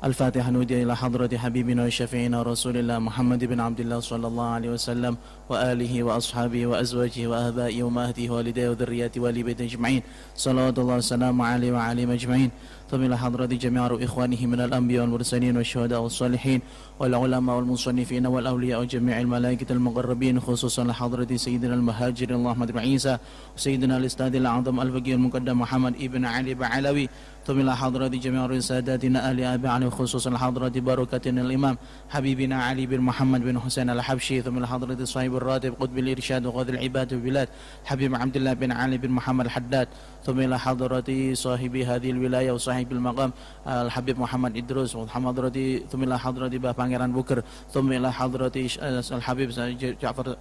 الفاتحة. نودي إلى حضرة حبيبنا وشفيعنا رسول الله محمد بن عبد الله صلى الله عليه وسلم وآله وأصحابه وأزواجه وآبائه وأمهاته ووالديه وذرياته وآل بيته أجمعين صلوات الله وسلامه عليه وعليهم أجمعين. ثم إلى حضرة جميع إخوانه من الأنبياء والمرسلين والشهداء والصالحين والعلماء والمصنفين والأولياء وجميع الملائكة المقربين، خصوصا لحضرة سيدنا المهاجر الله أحمد بن عيسى وسيدنا الأستاذ الأعظم الفقيه المقدم محمد ابن علي بعلوي. ثم إلى حضرة جميع ساداتنا أهل أبي علي، خصوصا لحضرة بركتنا الإمام حبيبنا علي بن محمد بن حسين الحبشي. ثم إلى حضرة صاحب الراتب قطب الإرشاد وقاضي العباد والبلاد حبيب عبد الله بن علي بن محمد الحداد. ثم إلى حضرة صاحب هذه الولاية وصاحب المقام الحبيب محمد إدروس. ثم إلى حضرة باه Pangeran Buker. ثم إلى حضرة الحبيب جعفر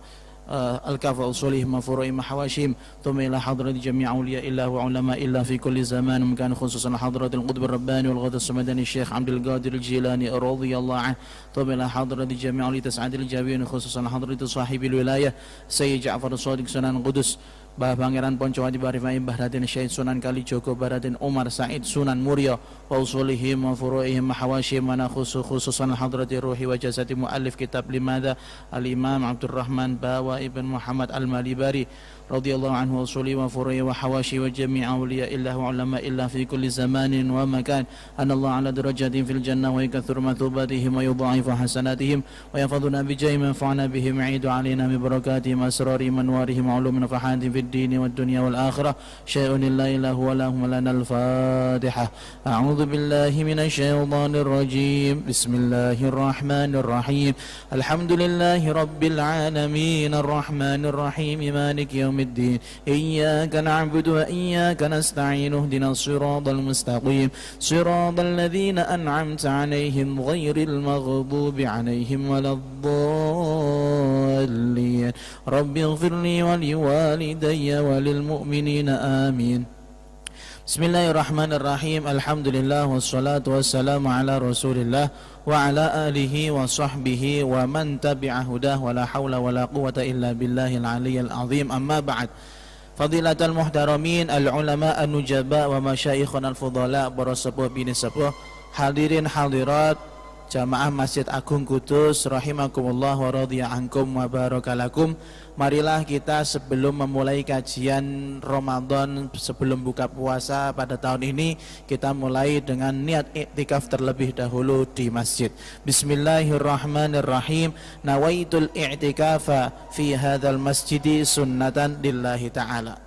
الكافة أصولهم وفروعهم وحواشيهم. ثم إلى حضرة جميع أولياء الله وعلماء الله في كل زمان ومكان، خصوصا حضرة القطب الرباني والغوث السمداني الشيخ عبد القادر الجيلاني رضي الله عنه. ثم إلى حضرة جميع أولياء تسعد الجابين، خصوصا حضرة صاحب الولاية سيد جعفر الصادق سنان قدس Bah Pangeran Poncowadi Barifai Mbah Raden Syahid Sunan Kalijogo Baraden Umar Said Sunan Muria wa usulihim wa furu'ihim wa hawashim wa khususan hadrati ruhi wa jasati muallif kitab Limada al-Imam Abdurrahman Bawa Ibn Muhammad al-Malibari radhiyallahu anhu wa usuli wa furu'i wa hawashi wa jami' awliya illah wa ulama illah fi kulli zamanin wa makan. Anallahu ala darajatin fil jannah wa yakathur mathubatihim wa yudha'ifu hasanatihim wa yafadhuna bijayhi man fa'ana bihim idu alina bi barakatihim asrarihim anwarihim wa ulumin fahatin fid dini wad dunya wal akhirah. Syai'un la ilaha wa lahum lana al-Fatihah. A'udzu billahi minasy syaithanir rajim. Bismillahirrahmanirrahim. Alhamdulillahi rabbil alamin arrahmanir rahim maliki yaumiddin. إياك نعبد وإياك نستعين اهدنا الصراط المستقيم صراط الذين أنعمت عليهم غير المغضوب عليهم ولا الضالين رب اغفر لي ولوالدي وللمؤمنين آمين. Bismillahirrahmanirrahim. Alhamdulillah wassalatu wassalamu ala Rasulillah wa ala alihi wa sahbihi wa man tabi'a hudah wa la hawla wa la quwwata illa billahil aliyyil azim. Amma ba'd. Fadilatul muhtaramin al-ulama an-nujaba wa masyayikhun al-fudhala, para sepuh bini sepuh, hadirin hadirat Jamaah Masjid Agung Kudus rahimakumullah wa radhiya ankum wa barakalakum. Marilah kita sebelum memulai kajian Ramadan, sebelum buka puasa pada tahun ini, kita mulai dengan niat iktikaf terlebih dahulu di masjid. Bismillahirrahmanirrahim. Nawaitul i'tikafa fi hadzal masjidi sunnatan lillahi ta'ala.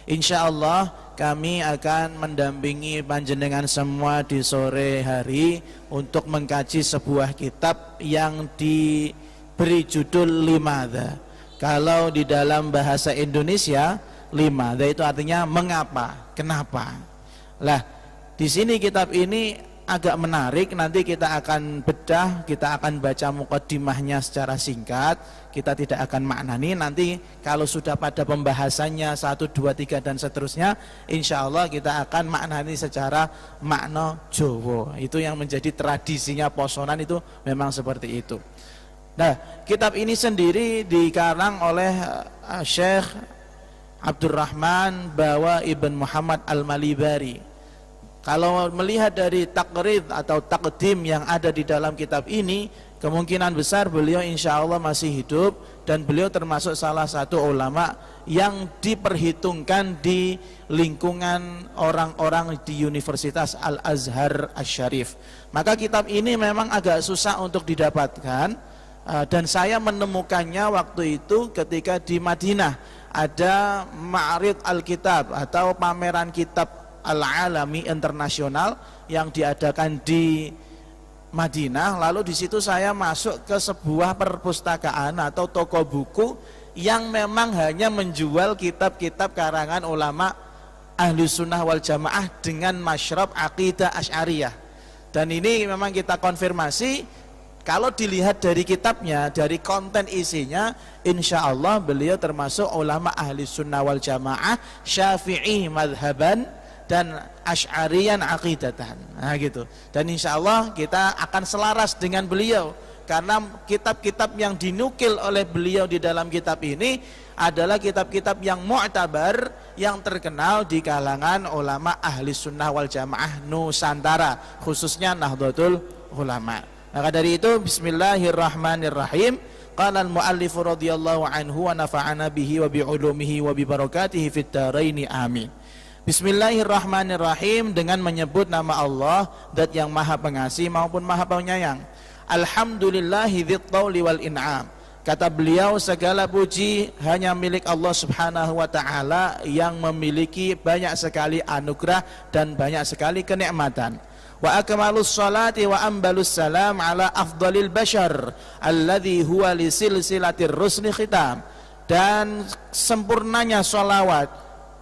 Insyaallah kami akan mendampingi panjenengan semua di sore hari untuk mengkaji sebuah kitab yang diberi judul Limada. Kalau di dalam bahasa Indonesia, Limada itu artinya mengapa, kenapa. Lah, di sini kitab ini agak menarik, nanti kita akan bedah, kita akan baca muqaddimahnya secara singkat, kita tidak akan maknani. Nanti kalau sudah pada pembahasannya 1, 2, 3 dan seterusnya, insya Allah kita akan maknani secara makna Jawa. Itu yang menjadi tradisinya Posonan, itu memang seperti itu. Nah, kitab ini sendiri dikarang oleh Syekh Abdurrahman Bawa Ibn Muhammad al-Malibari. Kalau melihat dari takrid atau takdim yang ada di dalam kitab ini, kemungkinan besar beliau insya Allah masih hidup, dan beliau termasuk salah satu ulama yang diperhitungkan di lingkungan orang-orang di Universitas Al-Azhar Asy-Syarif. Maka kitab ini memang agak susah untuk didapatkan, dan saya menemukannya waktu itu ketika di Madinah ada Ma'rid Al-Kitab atau pameran kitab Al-Alami Internasional yang diadakan di Madinah. Lalu di situ saya masuk ke sebuah perpustakaan atau toko buku yang memang hanya menjual kitab-kitab karangan ulama Ahlu Sunnah wal Jamaah dengan masyrab aqidah Asy'ariyah. Dan ini memang kita konfirmasi, kalau dilihat dari kitabnya, dari konten isinya, insya Allah beliau termasuk ulama Ahli Sunnah wal Jamaah, Syafi'i madhaban dan Asy'ariyan aqidatan. Nah gitu. Dan insya Allah kita akan selaras dengan beliau karena kitab-kitab yang dinukil oleh beliau di dalam kitab ini adalah kitab-kitab yang mu'tabar, yang terkenal di kalangan ulama ahli sunnah wal jamaah Nusantara, khususnya Nahdlatul Ulama. Maka dari itu, bismillahirrahmanirrahim. Qala al-muallif radhiyallahu anhu wa nafa'ana bihi wa bi'ulumihi wa bi barakatihi fid dharain amin. Bismillahirrahmanirrahim, dengan menyebut nama Allah, zat yang maha pengasih maupun maha penyayang. Alhamdulillahi dzit tauli wal in'am. Kata beliau, segala puji hanya milik Allah subhanahu wa ta'ala yang memiliki banyak sekali anugerah dan banyak sekali kenikmatan. Wa akmalus salati wa ambalus salam ala afdalil bashar alladhi huwa li silsilatir rusli khitam. Dan sempurnanya salawat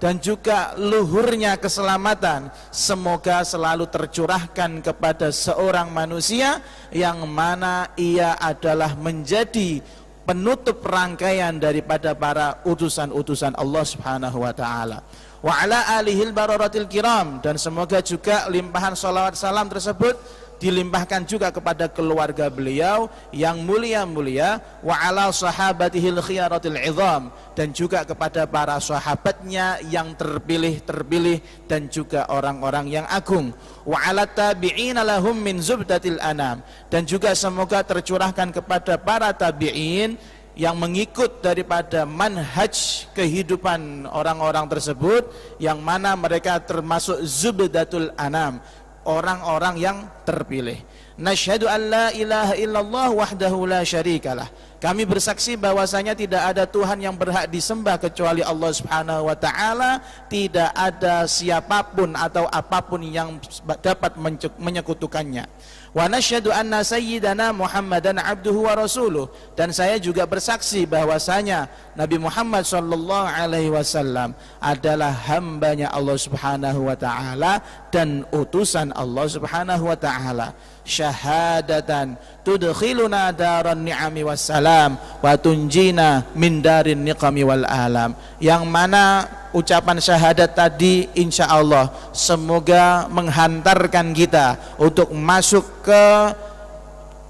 dan juga luhurnya keselamatan semoga selalu tercurahkan kepada seorang manusia yang mana ia adalah menjadi penutup rangkaian daripada para utusan-utusan Allah subhanahu wa ta'ala. Wa ala alihil bararatil kiram, dan semoga juga limpahan salawat salam tersebut dilimpahkan juga kepada keluarga beliau yang mulia-mulia, wa ala sahabatihil khiyaratil izam, dan juga kepada para sahabatnya yang terpilih dan juga orang-orang yang agung, wa ala tabi'ina lahum min zubdatil anam, dan juga semoga tercurahkan kepada para tabi'in yang mengikut daripada manhaj kehidupan orang-orang tersebut, yang mana mereka termasuk zubdatul anam, orang-orang yang terpilih. Nasyhadu an la ilaha illallah wahdahu la syarikalah. Kami bersaksi bahwasanya tidak ada Tuhan yang berhak disembah kecuali Allah subhanahu wa ta'ala. Tidak ada siapapun atau apapun yang dapat menyekutukannya. Wa nasyhadu anna sayyidana Muhammadan abduhu wa rasuluh, dan saya juga bersaksi bahwasanya Nabi Muhammad sallallahu alaihi wasallam adalah hambanya Allah subhanahu wa ta'ala dan utusan Allah subhanahu wa ta'ala. Syahadatan tudkhiluna daran ni'ami wassalam wa tunjina min darin niqami wal alam, yang mana ucapan syahadat tadi insya Allah semoga menghantarkan kita untuk masuk ke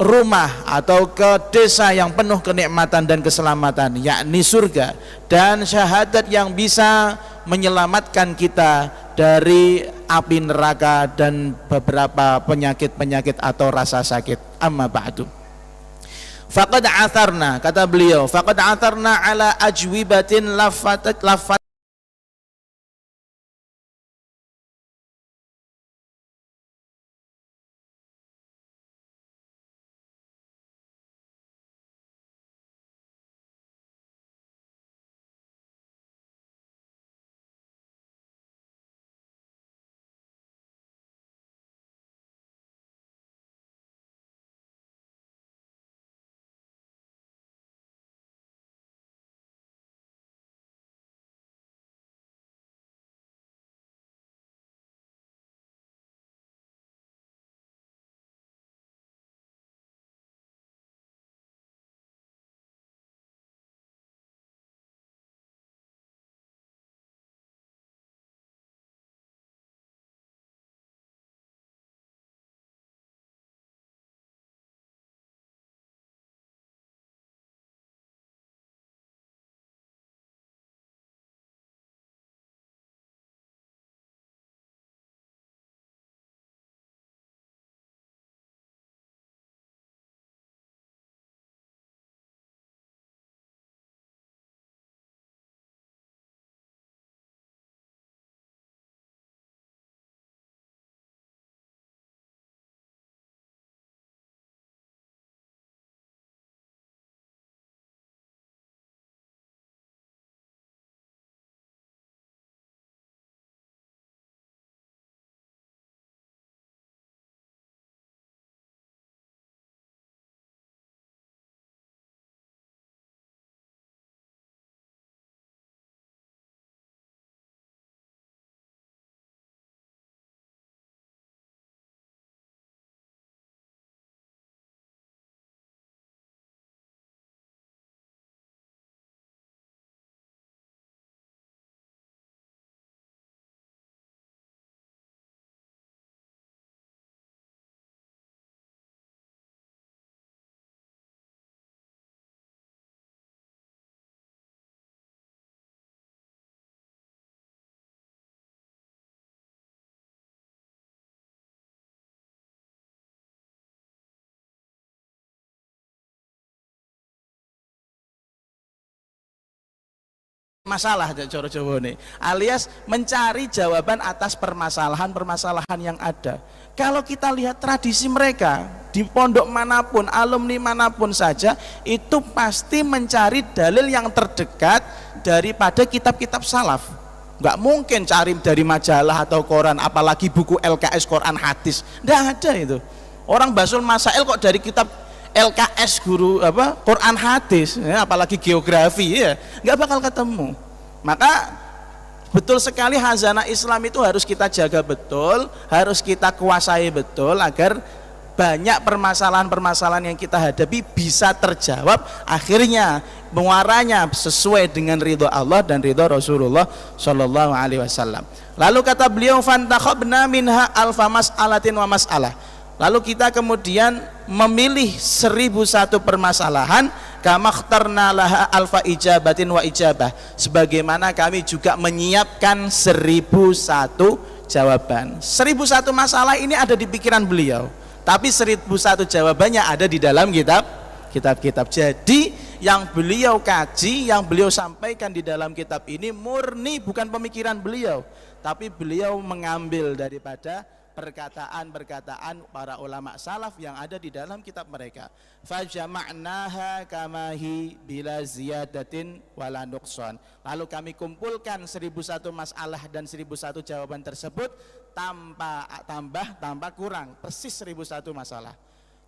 rumah atau ke desa yang penuh kenikmatan dan keselamatan, yakni surga, dan syahadat yang bisa menyelamatkan kita dari api neraka dan beberapa penyakit-penyakit atau rasa sakit. Amma ba'du. Faqad atharna, kata beliau, faqad atharna ala ajwibatin lafat masalah cara Jawa nih, alias mencari jawaban atas permasalahan-permasalahan yang ada. Kalau kita lihat tradisi mereka di pondok manapun, alumni manapun saja, itu pasti mencari dalil yang terdekat daripada kitab-kitab salaf. Nggak mungkin cari dari majalah atau koran, apalagi buku LKS Quran hadis, nggak ada itu. Orang basul masail kok dari kitab LKS guru Quran hadis, ya, apalagi geografi, ya nggak bakal ketemu. Maka betul sekali khazanah Islam itu harus kita jaga betul, harus kita kuasai betul agar banyak permasalahan-permasalahan yang kita hadapi bisa terjawab, akhirnya muaranya sesuai dengan ridho Allah dan ridho Rasulullah Shallallahu Alaihi Wasallam. Lalu kata beliau, fantakhabna minha alfa mas'alatin wa mas'alah. Lalu kita kemudian memilih 1001 permasalahan, kamakhtarna laha alfa ijabatin wa ijabah, sebagaimana kami juga menyiapkan 1001 jawaban. 1001 masalah ini ada di pikiran beliau, tapi 1001 jawabannya ada di dalam kitab-kitab. Jadi yang beliau kaji, yang beliau sampaikan di dalam kitab ini murni bukan pemikiran beliau, tapi beliau mengambil daripada perkataan-perkataan para ulama salaf yang ada di dalam kitab mereka. Fajama'naha kamahi bila ziyadatin wala nuqsan. Lalu kami kumpulkan 1001 masalah dan 1001 jawaban tersebut tanpa kurang, persis 1001 masalah.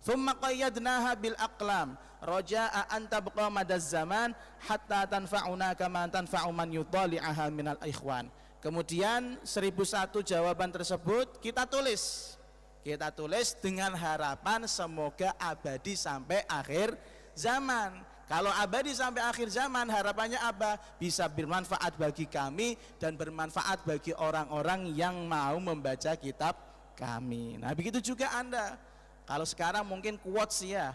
Thumma qayyadnaha bil aqlam raja'a an tabqa madaz zaman hatta tanfa'una kama tanfa'u man yudali'aha minal ikhwan. Kemudian 1001 jawaban tersebut kita tulis dengan harapan semoga abadi sampai akhir zaman. Kalau abadi sampai akhir zaman, harapannya apa? Bisa bermanfaat bagi kami dan bermanfaat bagi orang-orang yang mau membaca kitab kami. Nah begitu juga Anda. Kalau sekarang mungkin quotes ya,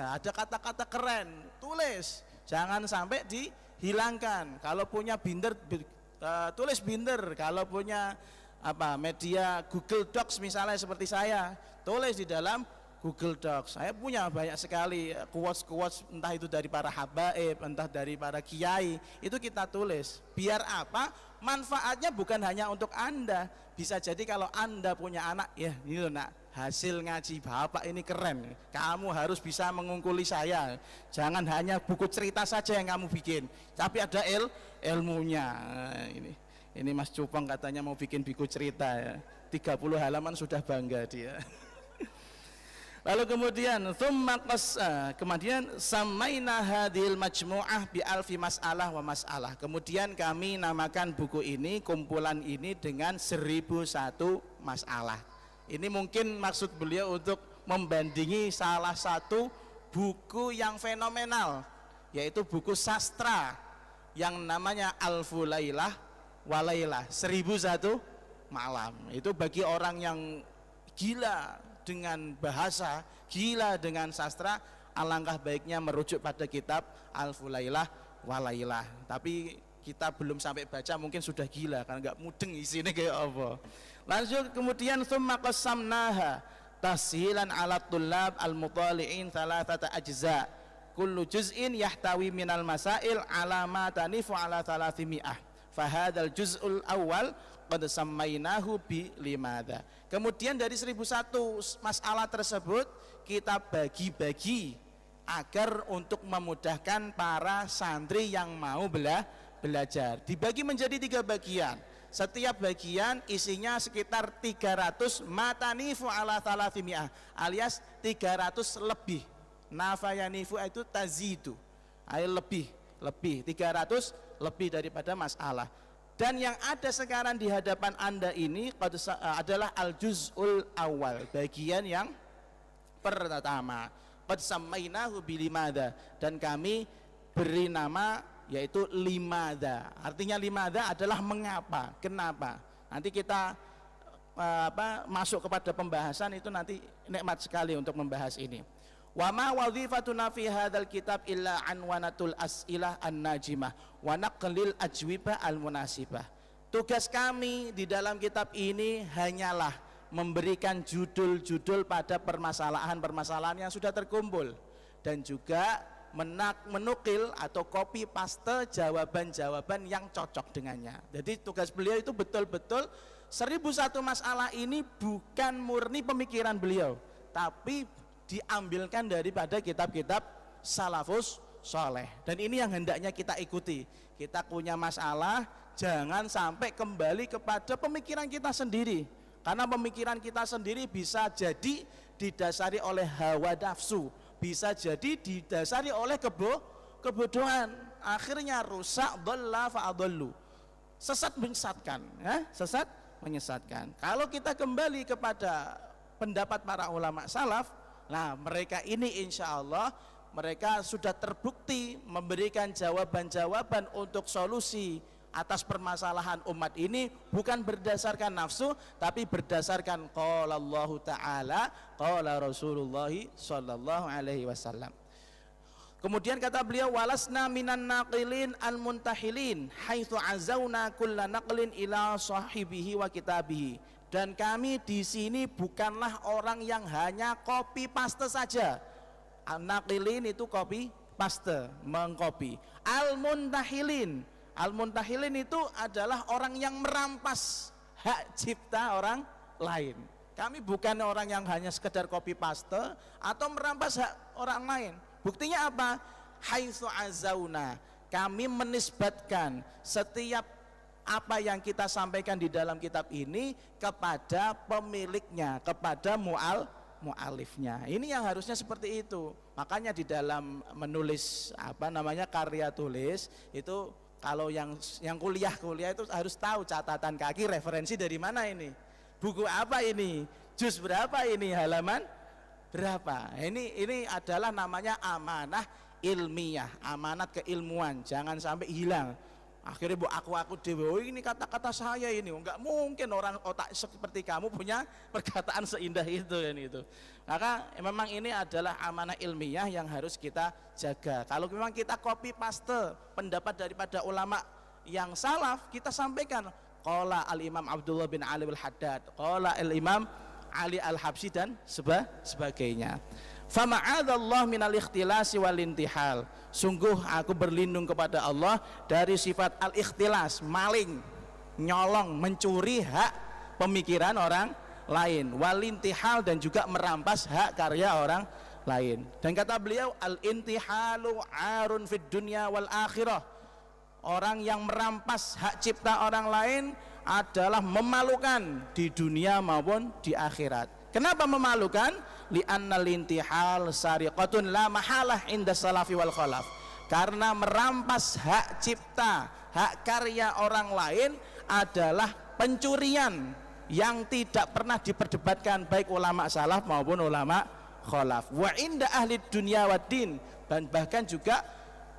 ada kata-kata keren, tulis, jangan sampai dihilangkan. Kalau punya binder, tulis binder. Kalau punya media Google Docs misalnya seperti saya, tulis di dalam Google Docs. Saya punya banyak sekali quotes, entah itu dari para habaib, entah dari para kiai, itu kita tulis. Biar apa? Manfaatnya bukan hanya untuk Anda. Bisa jadi kalau Anda punya anak, ya ini loh nak, hasil ngaji Bapak ini keren. Kamu harus bisa mengungkuli saya. Jangan hanya buku cerita saja yang kamu bikin, tapi ada ilmunya. Nah, ini Mas Cupang katanya mau bikin buku cerita ya. 30 halaman sudah bangga dia. Lalu kemudian samaina hadhil majmu'ah bi alfi mas'alah wa mas'alah. Kemudian kami namakan buku ini, kumpulan ini dengan 1001 masalah. Ini mungkin maksud beliau untuk membandingi salah satu buku yang fenomenal, yaitu buku sastra yang namanya Alfu Lailah wa Lailah, 1001 malam. Itu bagi orang yang gila dengan bahasa, gila dengan sastra, alangkah baiknya merujuk pada kitab Alfu Lailah wa Lailah. Tapi kita belum sampai baca, mungkin sudah gila karena nggak mudeng isinya kayak apa. Lanjut kemudian summa qasamnaha tashilan ala tullab al-mutali'in thalathata ajza. Kullu juz'in yahtawi minal masail ala ma tanifu ala 300. Fahadal juz'ul awal qad sammainahu bi limadha. Kemudian dari 1001 masalah tersebut kita bagi-bagi agar untuk memudahkan para santri yang mau belajar. Dibagi menjadi 3 bagian. Setiap bagian isinya sekitar 300 matanifu ala 300, alias 300 lebih. Nafayanifu itu tazidu, lebih 300 lebih daripada masalah. Dan yang ada sekarang di hadapan Anda ini adalah al-juz'ul awal, bagian yang pertama. Qad sammainahu bilimada, dan kami beri nama yaitu limada. Artinya limada adalah mengapa, kenapa. Nanti kita masuk kepada pembahasan itu, nanti nikmat sekali untuk membahas ini. Wa ma wadhifatuna fi hadzal kitab illa anwanatul as'ilah an-najimah wa naqlil ajwibah al-munasibah. Tugas kami di dalam kitab ini hanyalah memberikan judul-judul pada permasalahan-permasalahan yang sudah terkumpul, dan juga menukil atau copy paste jawaban-jawaban yang cocok dengannya. Jadi tugas beliau itu betul-betul 1001 masalah ini bukan murni pemikiran beliau, tapi diambilkan daripada kitab-kitab salafus soleh. Dan ini yang hendaknya kita ikuti. Kita punya masalah, jangan sampai kembali kepada pemikiran kita sendiri, karena pemikiran kita sendiri bisa jadi didasari oleh hawa nafsu, bisa jadi didasari oleh kebodohan, akhirnya rusak, dhalla fa'adhallu, sesat menyesatkan, ya? Sesat menyesatkan. Kalau kita kembali kepada pendapat para ulama salaf, nah mereka ini insya Allah mereka sudah terbukti memberikan jawaban-jawaban untuk solusi atas permasalahan umat ini, bukan berdasarkan nafsu, tapi berdasarkan qala Allah Ta'ala, qala Rasulullah sallallahu alaihi wasallam. Kemudian kata beliau, walasna minan naqilin al-muntahilin haitsu azawna kulla naqlin ila sahibihi wa kitabihi. Dan kami di sini bukanlah orang yang hanya copy paste saja. An-naqilin itu copy paste, mengcopy. Al-muntahilin, al-muntahilin itu adalah orang yang merampas hak cipta orang lain. Kami bukan orang yang hanya sekedar copy paste atau merampas hak orang lain. Buktinya apa? Haitsu azauna, kami menisbatkan setiap apa yang kita sampaikan di dalam kitab ini kepada pemiliknya, kepada mu'alifnya. Ini yang harusnya seperti itu. Makanya di dalam menulis karya tulis itu, kalau yang kuliah itu harus tahu catatan kaki, referensi dari mana ini, buku apa ini, juz berapa ini, halaman berapa. Ini adalah namanya amanah ilmiah, amanat keilmuan, jangan sampai hilang. Akhirnya aku dewe, oh ini kata-kata saya ini, enggak mungkin orang otak seperti kamu punya perkataan seindah itu dan itu. Maka memang ini adalah amanah ilmiah yang harus kita jaga. Kalau memang kita copy paste pendapat daripada ulama yang salaf, kita sampaikan qala al-Imam Abdullah bin Ali al-Haddad, qala al-Imam Ali al-Habsyi dan sebagainya. Fama'adzallah minal ikhtilasi wal intihal. Sungguh aku berlindung kepada Allah dari sifat al-ikhtilas, maling, nyolong, mencuri hak pemikiran orang lain, wal intihal, dan juga merampas hak karya orang lain. Dan kata beliau, al-intihalu arun fid dunya wal akhirah. Orang yang merampas hak cipta orang lain adalah memalukan di dunia maupun di akhirat. Kenapa memalukan? Li'annal intihal sariqatun la mahalah inda salafi wal khalaf. Karena merampas hak cipta, hak karya orang lain adalah pencurian yang tidak pernah diperdebatkan baik ulama salaf maupun ulama khalaf. Wa inda ahli dunya waddin, dan bahkan juga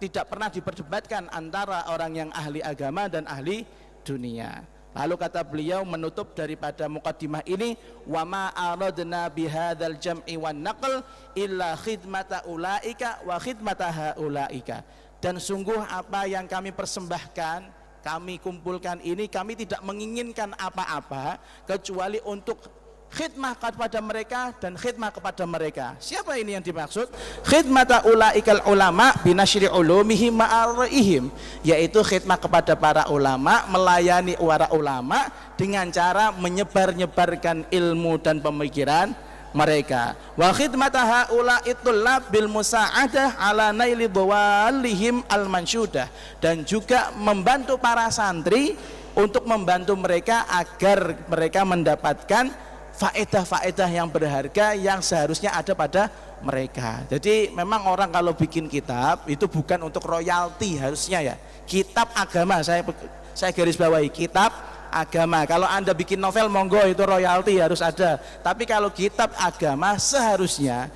tidak pernah diperdebatkan antara orang yang ahli agama dan ahli dunia. Lalu kata beliau menutup daripada mukaddimah ini, wa ma aradna bihadzal jam'i wan naql illa khidmata ulaika wa khidmata haulaika. Dan sungguh apa yang kami persembahkan, kami kumpulkan ini, kami tidak menginginkan apa-apa kecuali untuk khidmah kepada mereka dan khidmah kepada mereka. Siapa ini yang dimaksud? Khidmata ulaikal ulama binashri ulumihim ma'arihim, yaitu khidmah kepada para ulama, melayani para ulama dengan cara menyebar-nyebarkan ilmu dan pemikiran mereka. Wa khidmata haula'i tullab bil musa'adah ala naili dhawalihim al mansyudah, dan juga membantu para santri untuk membantu mereka agar mereka mendapatkan faedah-faedah yang berharga yang seharusnya ada pada mereka. Jadi memang orang kalau bikin kitab itu bukan untuk royalti harusnya ya. Kitab agama, saya garis bawahi, kitab agama. Kalau Anda bikin novel monggo itu royalti harus ada. Tapi kalau kitab agama seharusnya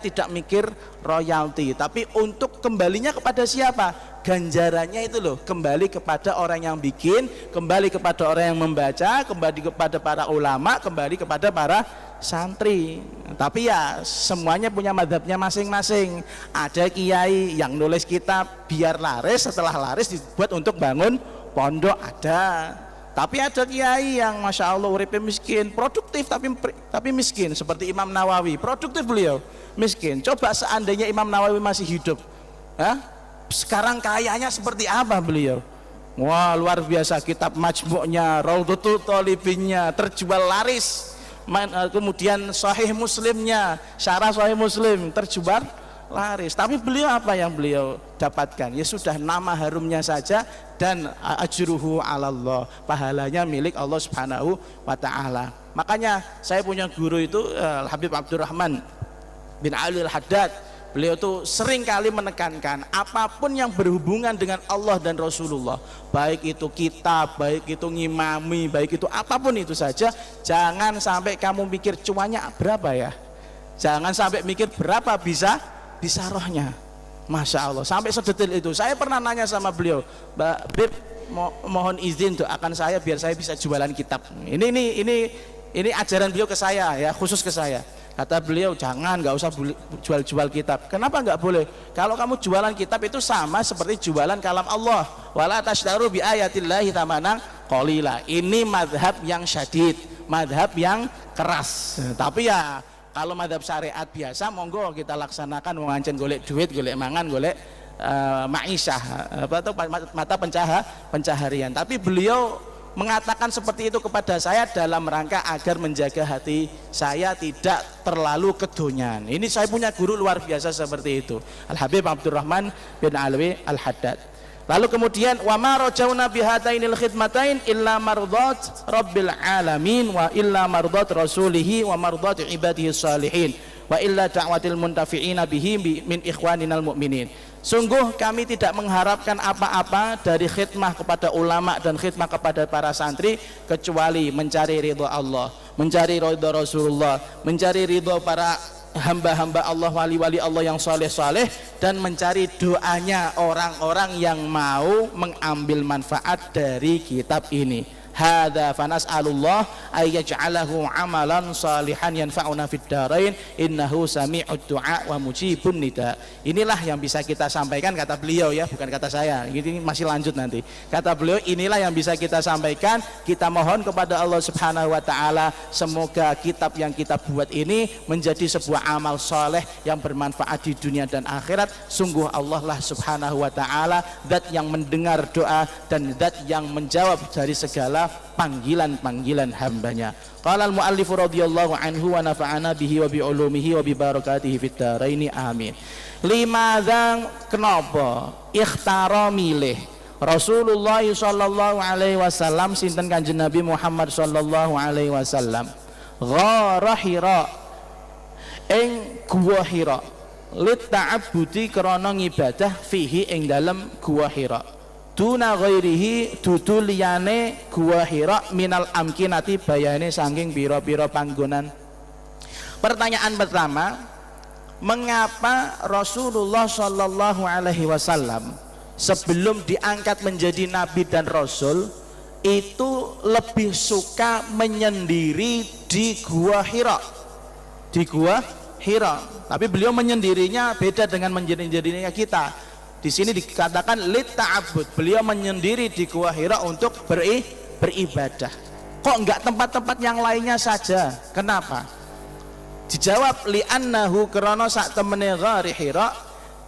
tidak mikir royalti, tapi untuk kembalinya kepada siapa? Ganjarannya itu loh, kembali kepada orang yang bikin, kembali kepada orang yang membaca, kembali kepada para ulama, kembali kepada para santri. Tapi ya semuanya punya madhabnya masing-masing. Ada kiai yang nulis kitab biar laris, setelah laris dibuat untuk bangun pondok, ada. Tapi ada kiai yang masya Allah uripnya miskin, produktif tapi miskin, seperti Imam Nawawi. Produktif beliau, miskin. Coba seandainya Imam Nawawi masih hidup, Hah? Sekarang kayanya seperti apa beliau? Wah, luar biasa, kitab majmu'nya, Raudhatul Thalibinnya terjual laris. Kemudian Sahih Muslimnya, syarah Sahih Muslim terjual laris. Tapi beliau apa yang beliau dapatkan? Ya sudah, nama harumnya saja, dan ajruhu 'alallah, pahalanya milik Allah Subhanahu wa taala. Makanya saya punya guru itu Habib Abdurrahman bin Ali Al-Haddad. Beliau tuh sering kali menekankan apapun yang berhubungan dengan Allah dan Rasulullah, baik itu kitab, baik itu ngimami, baik itu apapun itu saja, jangan sampai kamu mikir cuannya berapa ya, jangan sampai mikir berapa bisa rohnya. Masya Allah, sampai sedetil itu. Saya pernah nanya sama beliau, Mbak Bib, mohon izin doakan saya biar saya bisa jualan kitab. Ini ajaran beliau ke saya ya, khusus ke saya. Kata beliau, jangan, nggak usah jual kitab. Kenapa nggak boleh? Kalau kamu jualan kitab itu sama seperti jualan kalam Allah. Wala tashtaru bi ayatillahi thamanan qalila. Ini madhab yang syadid, madhab yang keras. Tapi ya kalau madhab syariat biasa, monggo kita laksanakan, mengancen golek duit, golek mangan, golek ma'isyah, mata pencaharian. Tapi beliau mengatakan seperti itu kepada saya dalam rangka agar menjaga hati saya tidak terlalu kedonyan. Ini saya punya guru luar biasa seperti itu, Al Habib Abdurrahman bin Alwi Al Haddad. Lalu kemudian wa ma rajauna bihatainil khidmatain illa mardat rabbil alamin wa illa mardat rasulihi wa mardat ibadihi salihin wa illa da'watil muntafi'ina bihi min ikhwaninal mu'minin. Sungguh kami tidak mengharapkan apa-apa dari khidmah kepada ulama dan khidmah kepada para santri kecuali mencari ridho Allah, mencari ridho Rasulullah, mencari ridho para hamba-hamba Allah, wali-wali Allah yang soleh-soleh, dan mencari doanya orang-orang yang mau mengambil manfaat dari kitab ini. Hadza fanas'alullah ay yaj'alahu amalan salihan yanfa'una fid dharain innahu sami'ud du'a wa mujibun nida. Inilah yang bisa kita sampaikan, kata beliau ya, bukan kata saya. Ini masih lanjut nanti. Kata beliau, inilah yang bisa kita sampaikan. Kita mohon kepada Allah Subhanahu wa taala semoga kitab yang kita buat ini menjadi sebuah amal soleh yang bermanfaat di dunia dan akhirat. Sungguh Allah lah Subhanahu wa taala zat yang mendengar doa dan zat yang menjawab dari segala panggilan-panggilan hambanya. Qala al-muallif radhiyallahu anhu wa nafa'ana bihi wa bi ulumihi wa bi barakatihi fid dharaini amin. Limadza, kenapa ikhtara milih Rasulullah sallallahu alaihi wasallam sinten Kanjeng Nabi Muhammad sallallahu alaihi wasallam ghara Hira ing gua Hira lit ta'abbudi krana ngibadah fihi ing dalem gua Hira duna ghairihi dudu liyane gua Hira minal amkinati bayane saking pira-pira panggonan. Pertanyaan pertama, mengapa Rasulullah sallallahu alaihi wasallam sebelum diangkat menjadi nabi dan rasul itu lebih suka menyendiri di gua Hira? Di gua Hira. Tapi beliau menyendirinya beda dengan menyendirinya kita. Di sini dikatakan lit ta'abbud, beliau menyendiri di gua Hira untuk beribadah. Kok enggak tempat-tempat yang lainnya saja? Kenapa? Dijawab li'annahu krana sak temene ghari Hira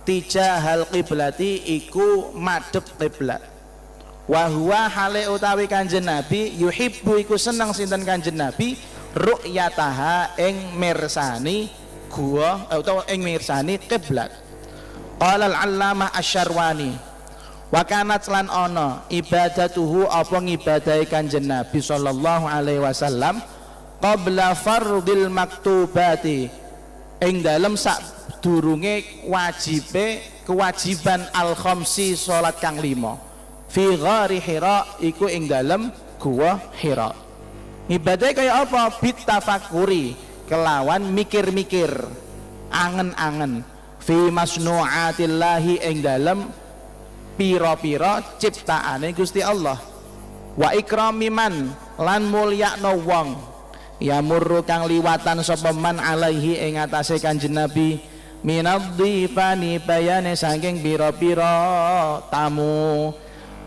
tijahal qiblati iku madhep qiblat. Wa huwa hale utawi Kanjeng Nabi yuhibbu iku seneng sinten Kanjeng Nabi ru'yataha ing mirsani gua utawa ing mirsani qiblat. Qala al-allamah asy-Syarwani wa kanat lan ana ibadatuhu apa ngibadahi Kanjeng Nabi sallallahu alaihi wasallam qabla fardil maktubati ing dalem sak durunge kewajiban al-khamsi salat kang 5 fi ghari Hira iku ing dalem gua Hira. Ibadahe kaya apa? Bit tafakuri, kelawan mikir-mikir, angen-angen fi masnu'atillahi ing dalem pira-pira ciptaane Gusti Allah, wa ikrami man lan mulyakno wong yamurru kang liwatan sapa man alaihi ing atase Kanjeng Nabi minadhifani bayane saking pira-pira tamu.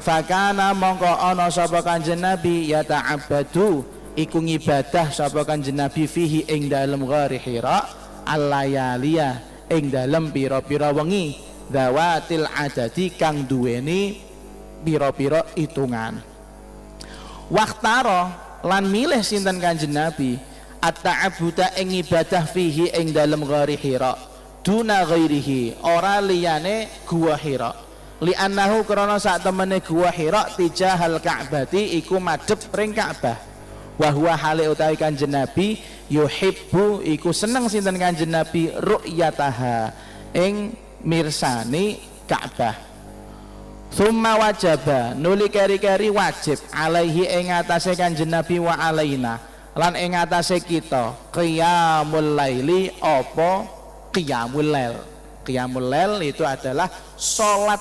Fakana mongko ana sapa Kanjeng Nabi yata'abbadu iku ngibadah sapa Kanjeng Nabi fihi ing dalem ghari Hira al-layaliya ing dalem pira-pira wengi dawatil adadi kang duweni pira-pira hitungan. Waqtaro lan milih sinten Kanjeng Nabi at-ta'abbuda ing ibadah fihi ing dalem ghari Hira duna ghairihi ora liyane gua Hira li'annahu krana sak temene gua Hira tijahal Ka'bati iku madhep ring Ka'bah wa huwa hale utawi Kanjeng Nabi yuhibbu iku seneng sinten Kanjeng Nabi ru'yataha ing mirsani Ka'bah. Summa wajaba nuli keri-keri wajib alaihi ing atase Kanjeng Nabi wa alaina lan ing atase kita qiyamul laili apa qiyamul lail. Qiyamul lail itu adalah solat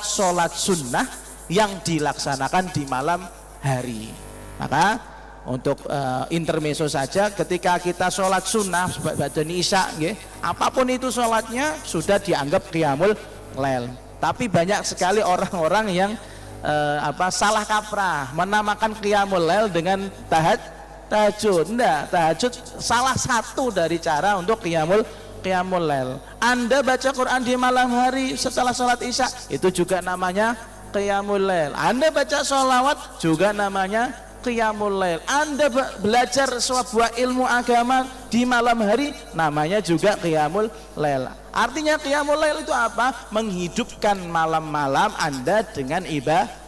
sunnah yang dilaksanakan di malam hari. Maka untuk intermezzo saja, ketika kita sholat sunnah badani isya apapun itu sholatnya sudah dianggap qiyamul lail. Tapi banyak sekali orang-orang yang salah kaprah menamakan qiyamul lail dengan tahajud. Enggak, tahajud salah satu dari cara untuk qiyamul lail. Anda baca Quran di malam hari setelah sholat isya itu juga namanya qiyamul lail. Anda baca sholawat juga namanya qiyamul lail. Anda belajar sebuah ilmu agama di malam hari namanya juga qiyamul lail. Artinya qiyamul lail itu apa? Menghidupkan malam-malam Anda dengan ibadah.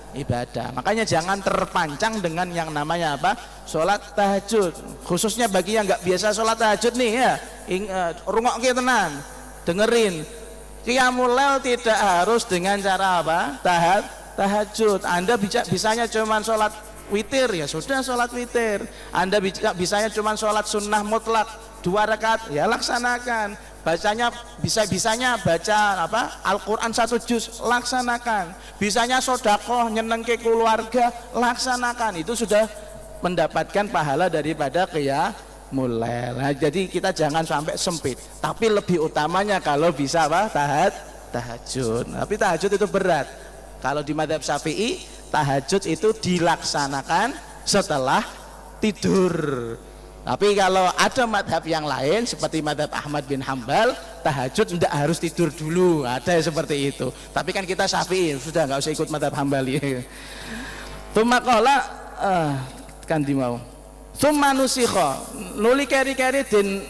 Makanya jangan terpancang dengan yang namanya apa? Sholat tahajud. Khususnya bagi yang nggak biasa sholat tahajud nih ya, rungokke tenan, dengerin. Qiyamul lail tidak harus dengan cara apa? Tahajud. Anda bisanya cuma sholat witir ya sudah sholat witir. Anda bisanya cuma sholat sunnah mutlak 2 rakaat ya laksanakan. Bacanya bisanya baca apa Al-Quran 1 juz laksanakan. Bisanya sodakoh nyenengke keluarga laksanakan. Itu sudah mendapatkan pahala daripada qiyamul lail. Nah, jadi kita jangan sampai sempit. Tapi lebih utamanya kalau bisa apa tahajud. Tapi tahajud itu berat. Kalau di mazhab Syafi'i tahajud itu dilaksanakan setelah tidur. Tapi kalau ada madhab yang lain seperti madhab Ahmad bin Hambal, tahajud tidak harus tidur dulu, ada seperti itu. Tapi kan kita Syafi'i, sudah nggak usah ikut madhab Hambali. Tumakola kan dimau. Tumanusikho, nuli keri-keri din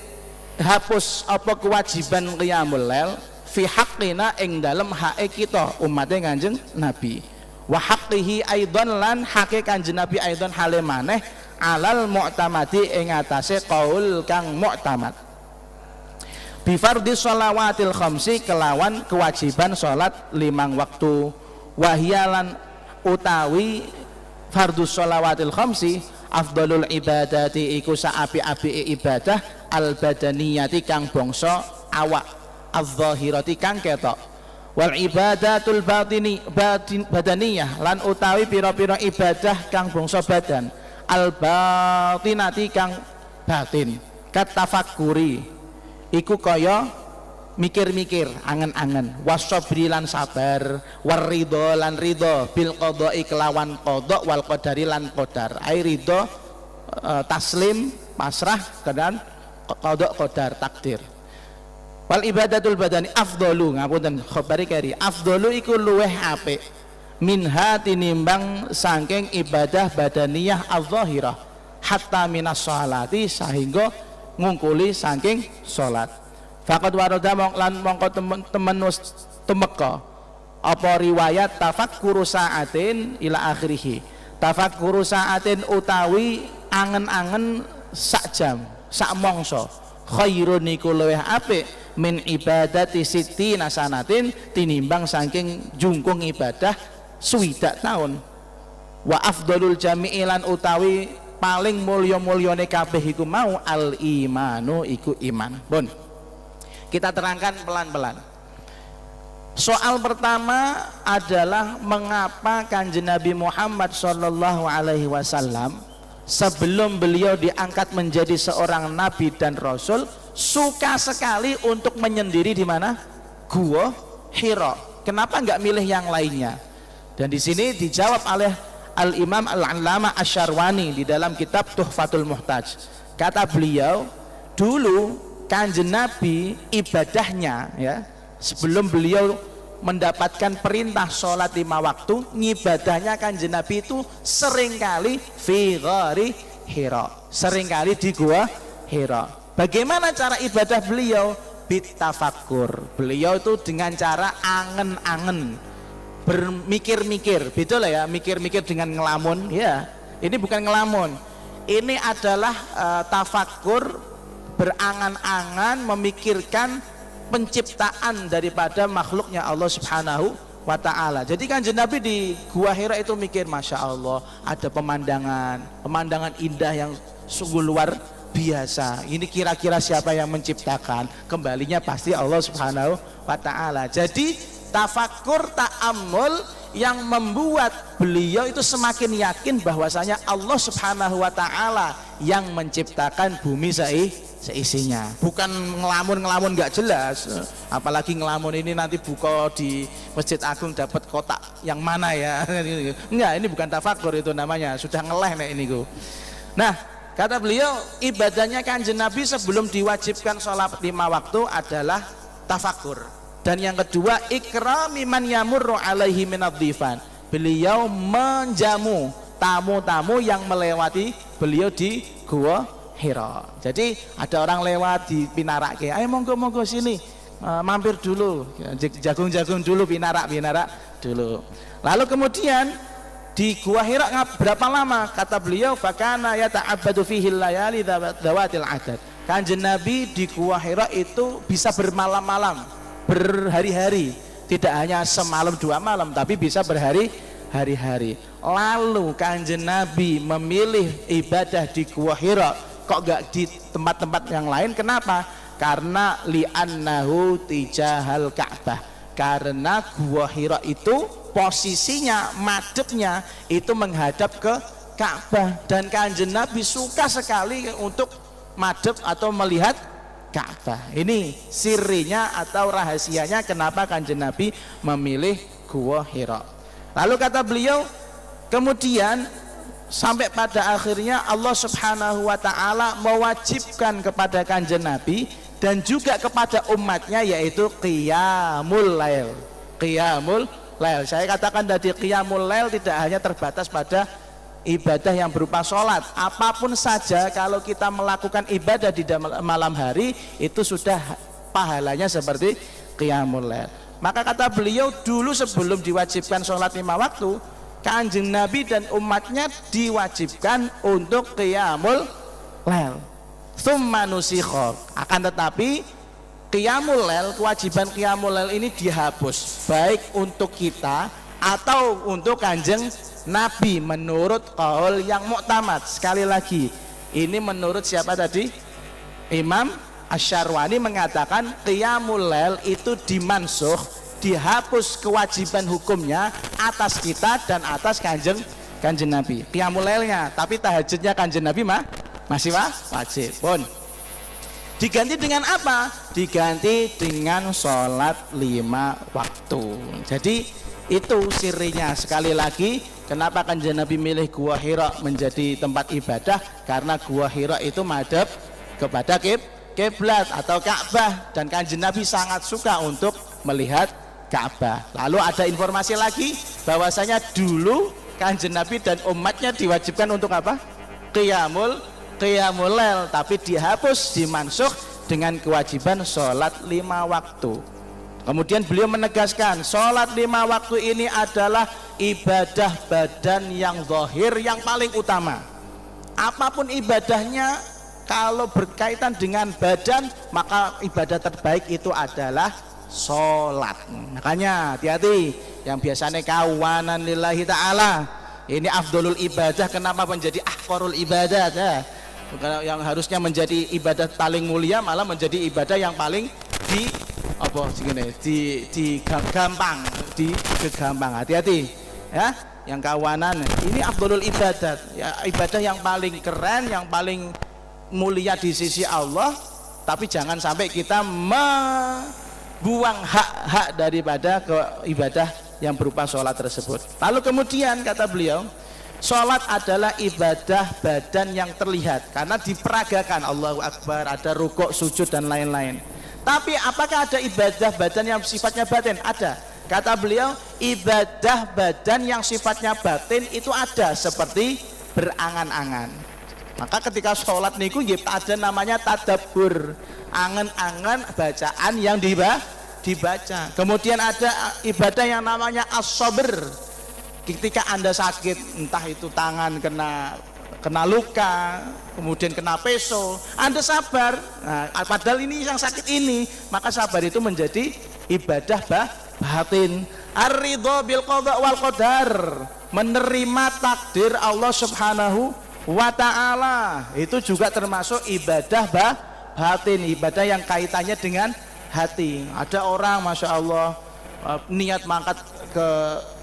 hapus apa kewajiban qiyamul lail fi haqqina ing dalem hake kita umatnya Kanjeng Nabi. Wa haqqihi aidan lan hake Kanjeng Nabi aidan hale maneh alal mu'tamadi ing atase qaul kang mu'tamad bi fardhi shalawatil khamsi kelawan kewajiban salat 5 waktu wahiyalan utawi fardhu shalawatil khamsi afdalul ibadati iku saapi-api ibadah al badaniyati kang bangsa awak adh-dhahirati kang ketok wal ibadatul badaniyah lan utawi pira-pira ibadah kang bangsa badan al batinati kang batin kat tafakkuri iku kaya mikir-mikir angen-angen wasabri lan sabar waridho lan ridho bil qada'i kelawan qada wal qadari lan qadar ai ridho taslim pasrah dan qada qadar takdir. Wal ibadatul badani afdalu ngapunten khabari kari afdalu iku luweh apik minha tinimbang saking ibadah badaniyah al-zahirah hatta minas sholati sehingga ngungkuli saking sholat. Faqad warada lan mongko temen temeka apa riwayat tafakkuru sa'atin ila akhirih. Tafakkuru sa'atin utawi angen-angen sak jam sak mangsa khairun iku luweh apik min ibadati siti nasanatin tinimbang saking jungkung ibadah swidak tahun. Wa afdalul jami'ilan utawi paling mulya-mulyane kabeh iku mau al imanu iku iman. Pun kita terangkan pelan-pelan. Soal pertama adalah mengapa Kanjeng Nabi Muhammad sallallahu alaihi wasallam sebelum beliau diangkat menjadi seorang nabi dan rasul suka sekali untuk menyendiri di mana? Gua Hira. Kenapa nggak milih yang lainnya? Dan di sini dijawab oleh Al-Imam Al-Allama Asy-Syarwani di dalam kitab Tuhfatul Muhtaj. Kata beliau, dulu Kanjeng Nabi ibadahnya ya, sebelum beliau mendapatkan perintah sholat 5 waktu, ngibadahnya Kanjeng Nabi itu seringkali fi ghari Hira, seringkali di gua Hira. Bagaimana cara ibadah beliau? Bitafakkur. Beliau itu dengan cara angen-angen, bermikir-mikir. Beda lah ya, mikir-mikir dengan ngelamun. Ya, ini bukan ngelamun. Ini adalah tafakkur, berangan-angan, memikirkan penciptaan daripada makhluknya Allah Subhanahu wa ta'ala. Jadi Kanjeng Nabi di Gua Hira itu mikir, Masya Allah, ada pemandangan indah yang sungguh luar biasa. Ini kira-kira siapa yang menciptakan? Kembalinya pasti Allah Subhanahu wa ta'ala. Jadi tafakkur, ta'ammul yang membuat beliau itu semakin yakin bahwasanya Allah Subhanahu wa ta'ala yang menciptakan bumi seisinya, bukan ngelamun nggak jelas. Apalagi ngelamun ini nanti buka di Masjid Agung dapat kotak yang mana ya. Enggak, ini bukan tafakur, itu namanya sudah ngeleh nih ini ku. Nah, kata beliau, ibadahnya Kanjeng Nabi sebelum diwajibkan sholat 5 waktu adalah tafakur. Dan yang kedua, ikrami man yamurru alaihi minadh-dhifan. Beliau menjamu tamu-tamu yang melewati beliau di Gua Hira. Jadi ada orang lewat di pinarak, ayo monggo sini, mampir dulu, jagung dulu, pinarak dulu. Lalu kemudian di Gua Hira berapa lama? Kata beliau, fakana yata'abbadu fihi layali dzawatil adad. Kanjeng Nabi di Gua Hira itu bisa bermalam-malam, berhari-hari, tidak hanya semalam 2 malam, tapi bisa berhari-hari. Lalu Kanjeng Nabi memilih ibadah di Gua Hira, kok gak di tempat-tempat yang lain? Kenapa? Karena li'annahu tijahal Ka'bah. Karena Gua Hira itu posisinya, madepnya itu menghadap ke Ka'bah, dan Kanjeng Nabi suka sekali untuk madep atau melihat Ka'bah. Ini sirinya atau rahasianya kenapa Kanjeng Nabi memilih Gua Hira. Lalu kata beliau, kemudian sampai pada akhirnya Allah Subhanahu wa ta'ala mewajibkan kepada Kanjeng Nabi dan juga kepada umatnya, yaitu qiyamul lail. Qiyamul lail, saya katakan tadi, qiyamul lail tidak hanya terbatas pada ibadah yang berupa sholat. Apapun saja kalau kita melakukan ibadah di malam hari, itu sudah pahalanya seperti qiyamul lail. Maka kata beliau, dulu sebelum diwajibkan sholat 5 waktu, Kanjeng Nabi dan umatnya diwajibkan untuk qiyamul lail. Tsumma nusikha. Akan tetapi qiyamul lail, kewajiban qiyamul lail ini dihapus, baik untuk kita atau untuk Kanjeng Nabi, menurut qaul yang muktamad. Sekali lagi, ini menurut siapa tadi? Imam Asy-Syarwani mengatakan qiyamul lail itu dimansukh, dihapus kewajiban hukumnya atas kita dan atas Kanjeng Nabi. Qiyamul lailnya, tapi tahajudnya Kanjeng Nabi masih wajib pun. Diganti dengan apa? Diganti dengan sholat 5 waktu. Jadi itu sirinya. Sekali lagi, kenapa Kanjeng Nabi milih Gua Hira menjadi tempat ibadah? Karena Gua Hira itu madhab kepada kiblat atau Ka'bah, dan Kanjeng Nabi sangat suka untuk melihat Ka'bah. Lalu ada informasi lagi bahwasanya dulu Kanjeng Nabi dan umatnya diwajibkan untuk apa? Qiyamul lail, tapi dihapus, dimansukh dengan kewajiban sholat 5 waktu. Kemudian beliau menegaskan, sholat 5 waktu ini adalah ibadah badan yang zahir, yang paling utama. Apapun ibadahnya, kalau berkaitan dengan badan, maka ibadah terbaik itu adalah sholat. Makanya hati-hati yang biasanya kawanan lillahi ta'ala, ini afdolul ibadah, kenapa menjadi ahqarul ibadah ya? Yang harusnya menjadi ibadah paling mulia malah menjadi ibadah yang paling gampang. Hati-hati ya, yang kawanan ini afdolul ibadat ya, ibadah yang paling keren, yang paling mulia di sisi Allah, tapi jangan sampai kita buang hak-hak daripada ibadah yang berupa sholat tersebut. Lalu kemudian kata beliau, sholat adalah ibadah badan yang terlihat karena diperagakan, Allahu Akbar, ada rukuk, sujud dan lain-lain. Tapi apakah ada ibadah badan yang sifatnya batin? Ada. Kata beliau, ibadah badan yang sifatnya batin itu ada seperti berangan-angan. Maka ketika sholat niku ada namanya tadabbur, angan-angan bacaan yang dibaca. Kemudian ada ibadah yang namanya as-sabr. Ketika Anda sakit, entah itu tangan kena luka, kemudian kena peso, Anda sabar. Nah, padahal ini yang sakit ini, maka sabar itu menjadi ibadah batin. Ar-ridha bil qada wal qadar, menerima takdir Allah Subhanahu wa ta'ala, itu juga termasuk ibadah batin, ibadah yang kaitannya dengan hati. Ada orang Masya Allah niat mangkat ke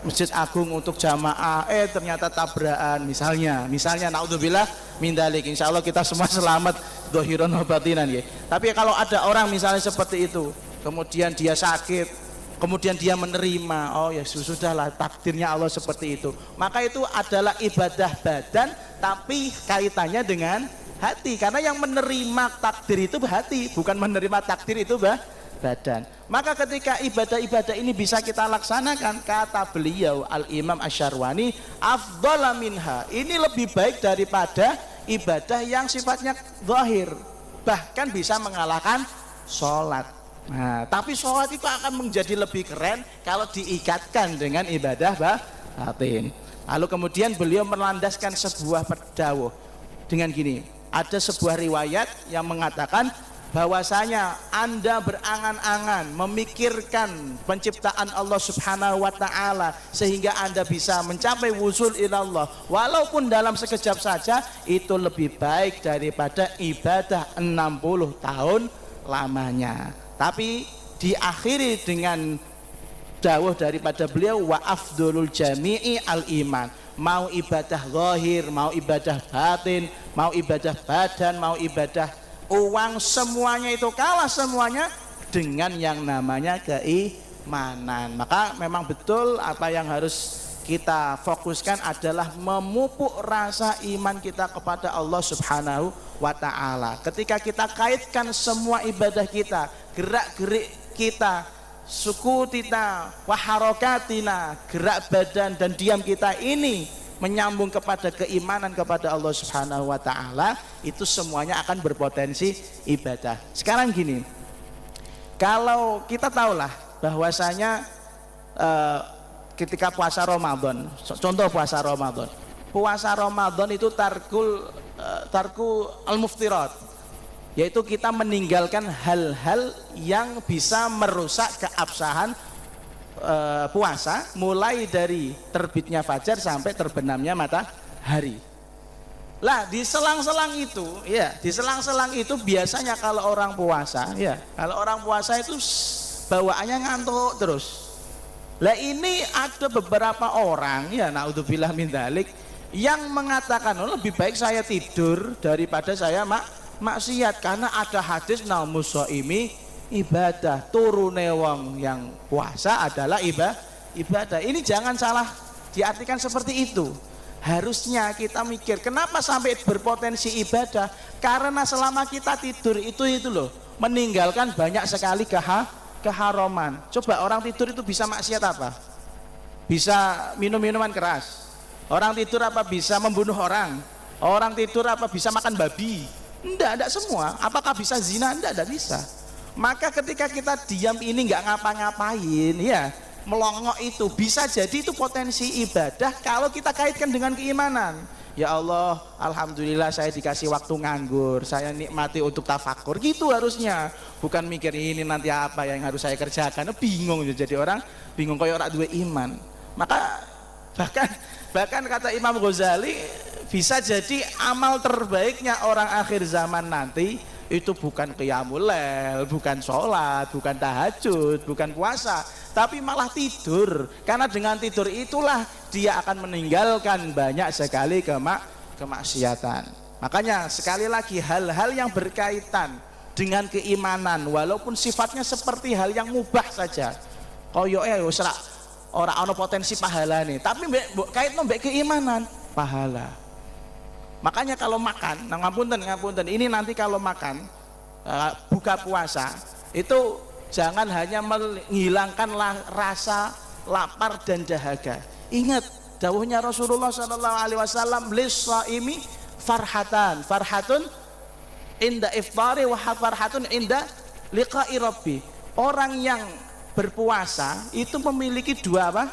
Masjid Agung untuk jamaah, ternyata tabrakan misalnya naudzubillah min dzalik. Insyaallah kita semua selamat dhahiran wa batinan ya. Tapi kalau ada orang misalnya seperti itu, kemudian dia sakit, kemudian dia menerima, oh ya sudahlah takdirnya Allah seperti itu, maka itu adalah ibadah badan tapi kaitannya dengan hati, karena yang menerima takdir itu hati, bukan menerima takdir itu badan. Maka ketika ibadah-ibadah ini bisa kita laksanakan, kata beliau Al-Imam Asy-Syarwani, afdhala minha, ini lebih baik daripada ibadah yang sifatnya zahir, bahkan bisa mengalahkan sholat. Nah, tapi sholat itu akan menjadi lebih keren kalau diikatkan dengan ibadah batin. Lalu kemudian beliau melandaskan sebuah dawuh dengan gini, ada sebuah riwayat yang mengatakan bahwasanya Anda berangan-angan memikirkan penciptaan Allah Subhanahu wa ta'ala sehingga Anda bisa mencapai wusul ilallah walaupun dalam sekejap saja, itu lebih baik daripada ibadah 60 tahun lamanya. Tapi diakhiri dengan dawuh daripada beliau, wa afdolul jami'i al-iman. Mau ibadah zahir, mau ibadah batin, mau ibadah badan, mau ibadah uang, semuanya itu kalah semuanya dengan yang namanya keimanan. Maka memang betul apa yang harus kita fokuskan adalah memupuk rasa iman kita kepada Allah Subhanahu wa ta'ala. Ketika kita kaitkan semua ibadah kita, gerak-gerik kita, suku kita, waharokatina, gerak badan dan diam kita ini menyambung kepada keimanan kepada Allah Subhanahu wa ta'ala, itu semuanya akan berpotensi ibadah. Sekarang gini, kalau kita tahulah bahwasanya ketika puasa Ramadan, contoh puasa Ramadan itu tarku al-muftirat, yaitu kita meninggalkan hal-hal yang bisa merusak keabsahan puasa, mulai dari terbitnya fajar sampai terbenamnya matahari. Lah di selang-selang itu biasanya kalau orang puasa itu bawaannya ngantuk terus. Lah ini ada beberapa orang naudzubillah min dzalik yang mengatakan, oh, lebih baik saya tidur daripada saya maksiat, karena ada hadis naumus shaimi ibadah, turune wong yang puasa adalah ibadah. Ini jangan salah diartikan seperti itu. Harusnya kita mikir kenapa sampai berpotensi ibadah, karena selama kita tidur itu loh meninggalkan banyak sekali keharaman. Coba orang tidur itu bisa maksiat apa? Bisa minum minuman keras. Orang tidur apa bisa membunuh orang? Orang tidur apa bisa makan babi? Enggak semua. Apakah bisa zina? Enggak bisa. Maka ketika kita diam ini nggak ngapa-ngapain, melongok, itu bisa jadi itu potensi ibadah kalau kita kaitkan dengan keimanan. Ya Allah, alhamdulillah saya dikasih waktu nganggur, saya nikmati untuk tafakur, gitu harusnya. Bukan mikir ini nanti apa yang harus saya kerjakan, bingung jadi orang, bingung kayak orang dua iman. Maka bahkan kata Imam Ghazali, bisa jadi amal terbaiknya orang akhir zaman nanti itu bukan qiyamul lail, bukan sholat, bukan tahajud, bukan puasa, tapi malah tidur. Karena dengan tidur itulah dia akan meninggalkan banyak sekali kemaksiatan. Makanya sekali lagi, hal-hal yang berkaitan dengan keimanan walaupun sifatnya seperti hal yang mubah saja, koyoke ora ono potensi pahala nih, tapi kait mbek keimanan pahala. Makanya kalau makan, ngapunten, ini nanti kalau makan buka puasa itu Jangan hanya menghilangkan rasa lapar dan dahaga. Ingat dawuhnya Rasulullah sallallahu alaihi wasallam, lis-shaimi farhatun inda iftari wa farhatun inda liqa'i rabbi. Orang yang berpuasa itu memiliki dua apa?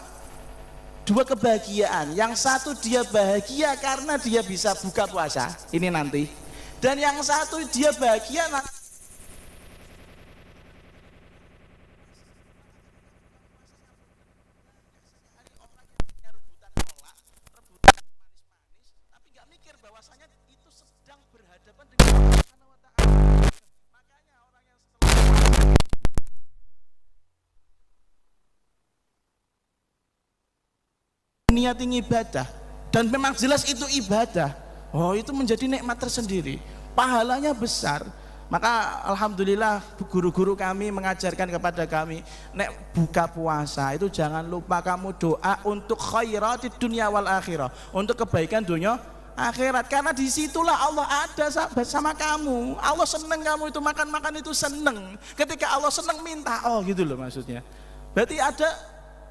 Dua kebahagiaan. Yang satu dia bahagia karena dia bisa buka puasa, ini nanti. Dan yang satu dia bahagia bahwasanya itu sedang berhadapan dengan Allah Subhanahu wa taala. Makanya orang yang setelah niat ibadah dan memang jelas itu ibadah, oh itu menjadi nikmat tersendiri, pahalanya besar. Maka alhamdulillah guru-guru kami mengajarkan kepada kami, nek buka puasa itu jangan lupa kamu doa untuk khairatid dunya wal akhirah, untuk kebaikan dunia akhirat, karena disitulah Allah ada bersama kamu. Allah seneng kamu itu makan itu seneng. Ketika Allah seneng minta, oh gitu loh maksudnya. Berarti ada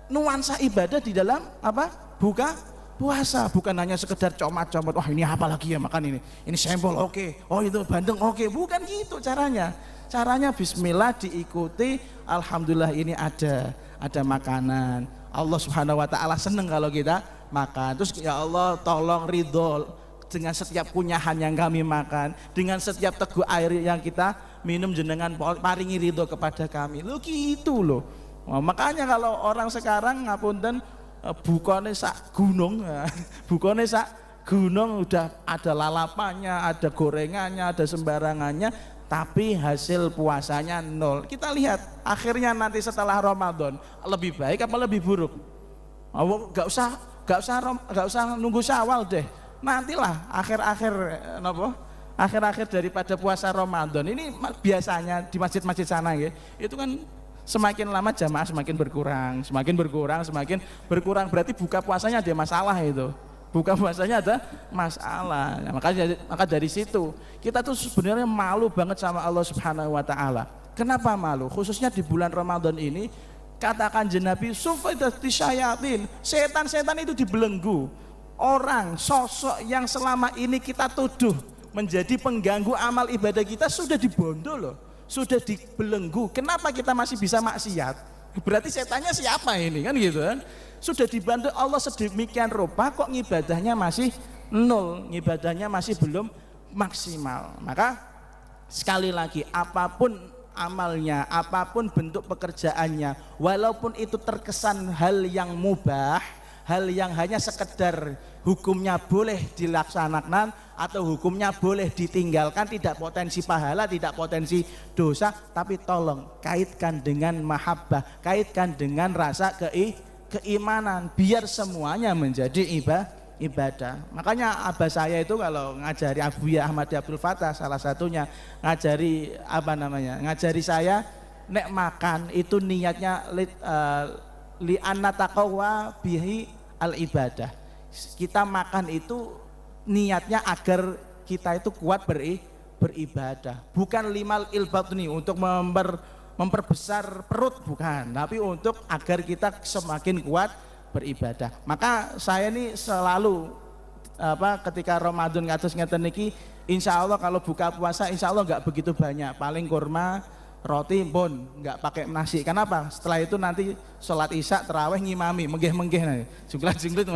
nuansa ibadah di dalam apa? Buka puasa, bukan hanya sekedar comot-comot, wah ini apa lagi ya makan ini sempol oke, oh itu bandeng oke, bukan gitu caranya. Caranya bismillah diikuti, alhamdulillah ini ada makanan. Allah Subhanahu wa taala seneng kalau kita makan. Terus ya Allah tolong ridho dengan setiap kunyahan yang kami makan, dengan setiap teguk air yang kita minum, jenengan paringi ridho kepada kami. Lo gitu loh. Nah, makanya kalau orang sekarang ngapunten bukane sak gunung, bukane sak gunung udah ada lalapannya, ada gorengannya, ada sembarangannya, tapi hasil puasanya nol. Kita lihat akhirnya nanti setelah Ramadan lebih baik apa lebih buruk? Gak usah nunggu Syawal deh. Nantilah akhir-akhir daripada puasa Ramadan ini biasanya di masjid-masjid sana ya, itu kan semakin lama jamaah semakin berkurang, berarti buka puasanya ada masalah itu. Buka puasanya ada masalah. Nah, maka dari situ kita tuh sebenarnya malu banget sama Allah Subhanahu wa taala. Kenapa malu? Khususnya di bulan Ramadan ini, katakan Nabi sufidati syayatin, setan-setan itu dibelenggu. Orang sosok yang selama ini kita tuduh menjadi pengganggu amal ibadah kita sudah dibondo loh, sudah dibelenggu. Kenapa kita masih bisa maksiat? Berarti setannya siapa ini kan gitu kan? Sudah dibantu Allah sedemikian rupa kok ngibadahnya masih nol, ngibadahnya masih belum maksimal. Maka sekali lagi, apapun amalnya, apapun bentuk pekerjaannya, walaupun itu terkesan hal yang mubah, hal yang hanya sekedar hukumnya boleh dilaksanakan atau hukumnya boleh ditinggalkan, tidak potensi pahala, tidak potensi dosa, tapi tolong kaitkan dengan mahabbah, kaitkan dengan rasa keimanan, biar semuanya menjadi ibadah. Makanya abah saya itu kalau ngajari, Abuya Ahmad Abdul Fattah salah satunya, ngajari saya nek makan itu niatnya li anna taqwa bihi al ibadah. Kita makan itu niatnya agar kita itu kuat beribadah, bukan limal ilbatni untuk memperbesar perut, bukan, tapi untuk agar kita semakin kuat beribadah. Maka saya ini selalu ketika Ramadan kados ngeten niki, insya Allah kalau buka puasa insya Allah nggak begitu banyak, paling kurma, roti pun nggak pakai nasi. Kenapa? Setelah itu nanti sholat isya terawih ngimami menggeh-menggeh nih, jungklat-jungklit